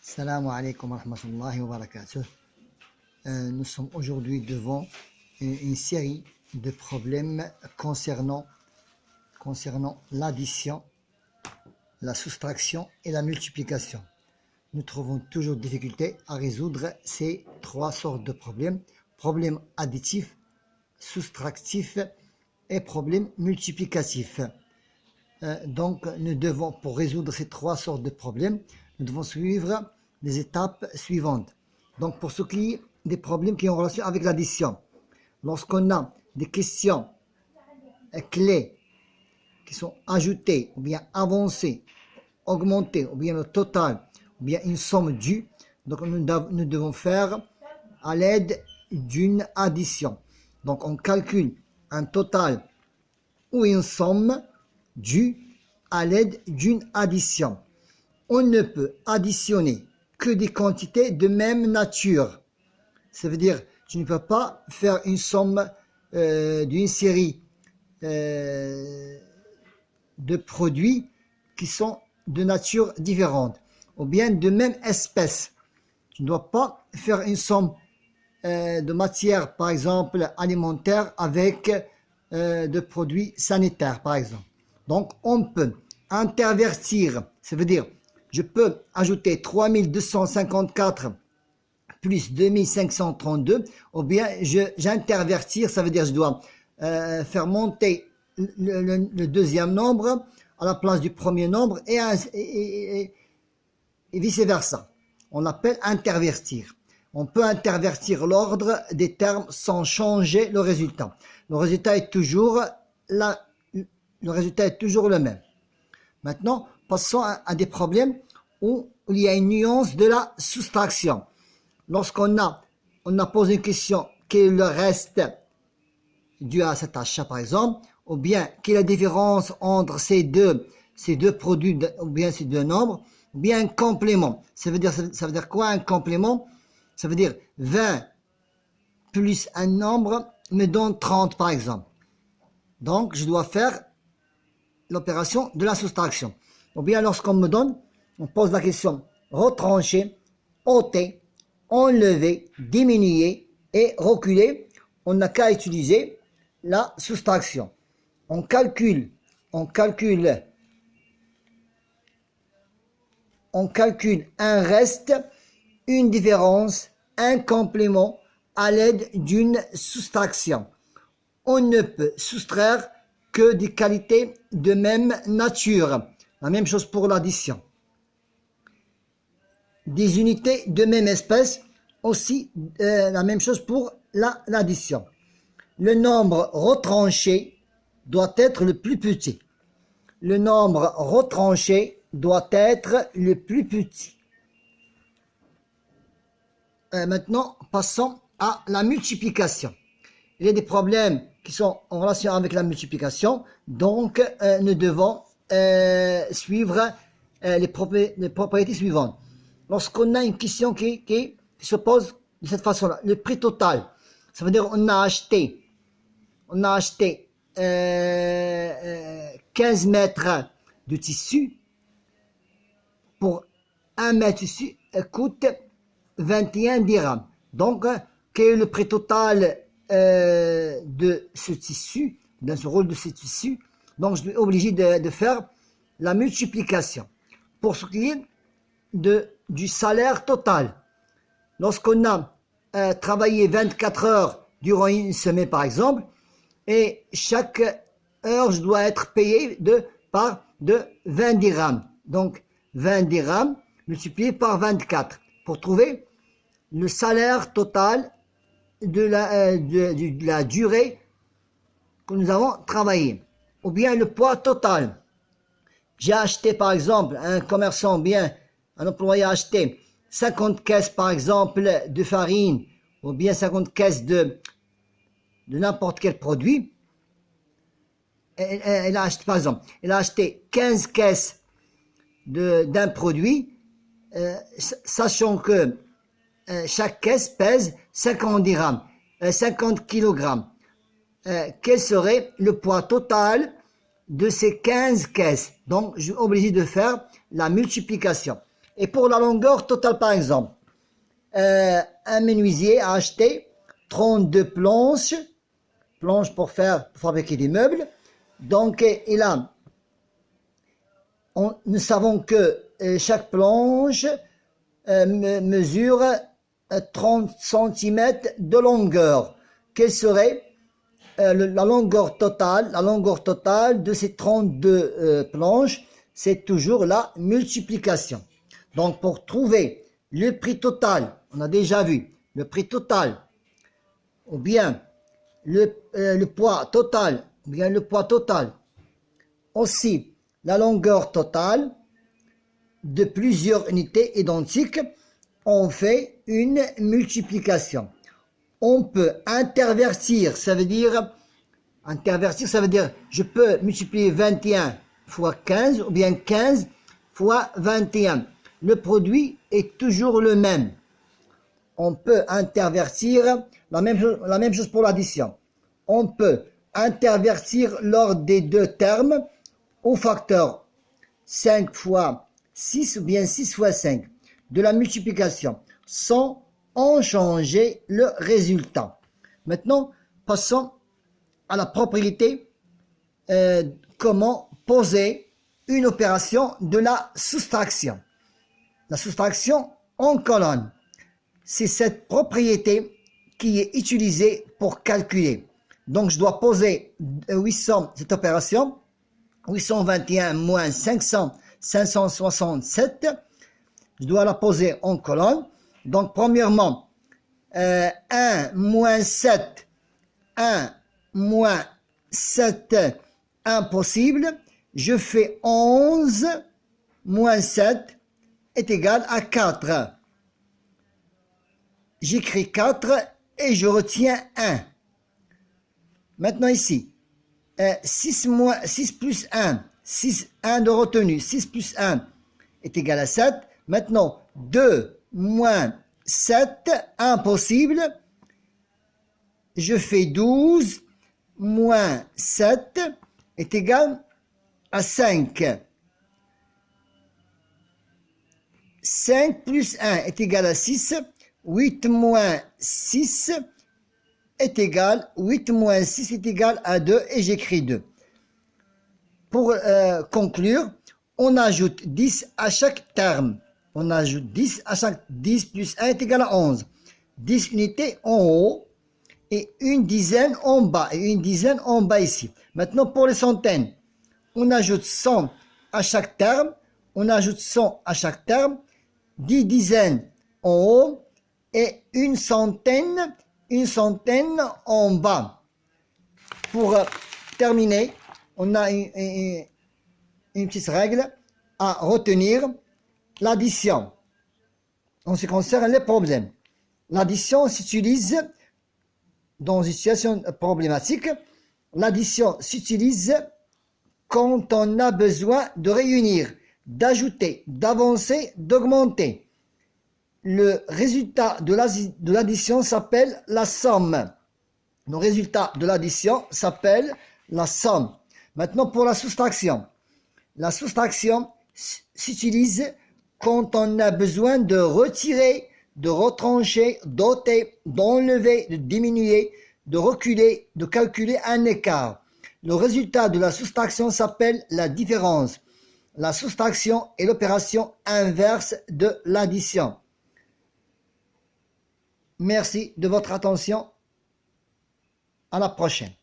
Salam alaikum wa rahmatullahi wa barakatuh. Nous sommes aujourd'hui devant une série de problèmes concernant l'addition, la soustraction et la multiplication. Nous trouvons toujours difficulté à résoudre ces trois sortes de problèmes: problème additif, soustractif et problème multiplicatif. Donc nous devons, pour résoudre ces trois sortes de problèmes, nous devons suivre les étapes suivantes. Donc pour ce qui est des problèmes qui ont relation avec l'addition, lorsqu'on a des questions clés qui sont ajoutées ou bien avancées, augmentées, ou bien le total, ou bien une somme due, donc nous devons faire à l'aide d'une addition. Donc on calcule un total ou une somme due à l'aide d'une addition. On ne peut additionner que des quantités de même nature. Ça veut dire, tu ne peux pas faire une somme d'une série de produits qui sont de nature différente, ou bien de même espèce. Tu ne dois pas faire une somme de matière, par exemple, alimentaire, avec de produits sanitaires, par exemple. Donc, on peut intervertir, ça veut dire, je peux ajouter 3254 plus 2532, ou bien j'intervertir, ça veut dire je dois faire monter le deuxième nombre à la place du premier nombre et vice-versa. On l'appelle intervertir. On peut intervertir l'ordre des termes sans changer le résultat. Le résultat est toujours le même. Maintenant, passons à des problèmes où il y a une nuance de la soustraction. Lorsqu'on a posé une question, quel est le reste dû à cet achat par exemple, ou bien quelle est la différence entre ces deux produits, ou bien ces deux nombres, ou bien un complément. Ça veut dire quoi un complément? Ça veut dire 20 plus un nombre me donne 30 par exemple. Donc je dois faire l'opération de la soustraction. Ou bien lorsqu'on me donne, on pose la question retrancher, ôter, enlever, diminuer et reculer, on n'a qu'à utiliser la soustraction. On calcule un reste, une différence, un complément à l'aide d'une soustraction. On ne peut soustraire que des qualités de même nature. La même chose pour l'addition. Des unités de même espèce, aussi la même chose pour l'addition. Le nombre retranché doit être le plus petit. Le nombre retranché doit être le plus petit. Maintenant, passons à la multiplication. Il y a des problèmes qui sont en relation avec la multiplication, donc nous devons suivre les propriétés suivantes. Lorsqu'on a une question qui se pose de cette façon-là, le prix total, ça veut dire on a acheté 15 mètres de tissu. Pour 1 mètre de tissu coûte 21 dirhams. Donc, quel est le prix total de ce tissu, dans ce rôle de ce tissu? Donc, je suis obligé de faire la multiplication. Pour ce qui est du salaire total, lorsqu'on a travaillé 24 heures durant une semaine par exemple, et chaque heure je dois être payé de 20 dirhams. Donc 20 dirhams multiplié par 24 pour trouver le salaire total de la durée que nous avons travaillé, ou bien le poids total. J'ai acheté par exemple, un commerçant, bien un employé a acheté 50 caisses par exemple de farine, ou bien 50 caisses de n'importe quel produit. Elle a acheté, par exemple, elle a acheté 15 caisses d'un produit, sachant que chaque caisse pèse 50 dirhams, 50 kilogrammes. Quel serait le poids total de ces 15 caisses? Donc, je suis obligé de faire la multiplication. Et pour la longueur totale, par exemple, un menuisier a acheté 32 planches pour fabriquer des meubles. Donc, nous savons que chaque planche mesure 30 cm de longueur. Quelle serait la longueur totale de ces 32 planches? C'est toujours la multiplication. Donc, pour trouver le prix total, on a déjà vu le prix total, ou bien le poids total, aussi la longueur totale de plusieurs unités identiques, on fait une multiplication. On peut intervertir, ça veut dire je peux multiplier 21 fois 15 ou bien 15 fois 21. Le produit est toujours le même. On peut intervertir la même chose pour l'addition. On peut intervertir l'ordre des deux termes au facteur 5 fois 6 ou bien 6 fois 5 de la multiplication sans en changer le résultat. Maintenant, passons à la propriété comment poser une opération de la soustraction. La soustraction en colonne, c'est cette propriété qui est utilisée pour calculer. Donc, je dois poser cette opération, 821 moins 567, je dois la poser en colonne. Donc, premièrement, 1 moins 7, 1 moins 7, impossible. Je fais 11 moins 7 est égal à 4. J'écris 4 et je retiens 1. Maintenant ici, 6 plus 1, 1 de retenu, 6 plus 1 est égal à 7. Maintenant, 2 moins 7, impossible. Je fais 12 moins 7 est égal à 5. 5 plus 1 est égal à 6. 8 moins 6 est égal, 8 moins 6 est égal à 2 et j'écris 2. Pour conclure, on ajoute 10 à chaque terme. On ajoute 10 à chaque 10 plus 1 est égal à 11. 10 unités en haut et une dizaine en bas et une dizaine en bas ici. Maintenant pour les centaines, on ajoute 100 à chaque terme. On ajoute 100 à chaque terme. 10 dizaines en haut et une centaine en bas. Pour terminer, on a une petite règle à retenir. L'addition, en ce qui concerne les problèmes. L'addition s'utilise dans une situation problématique. L'addition s'utilise quand on a besoin de réunir, d'ajouter, d'avancer, d'augmenter. Le résultat de l'addition s'appelle la somme. Le résultat de l'addition s'appelle la somme. Maintenant pour la soustraction. La soustraction s'utilise quand on a besoin de retirer, de retrancher, d'ôter, d'enlever, de diminuer, de reculer, de calculer un écart. Le résultat de la soustraction s'appelle la différence. La soustraction est l'opération inverse de l'addition. Merci de votre attention. À la prochaine.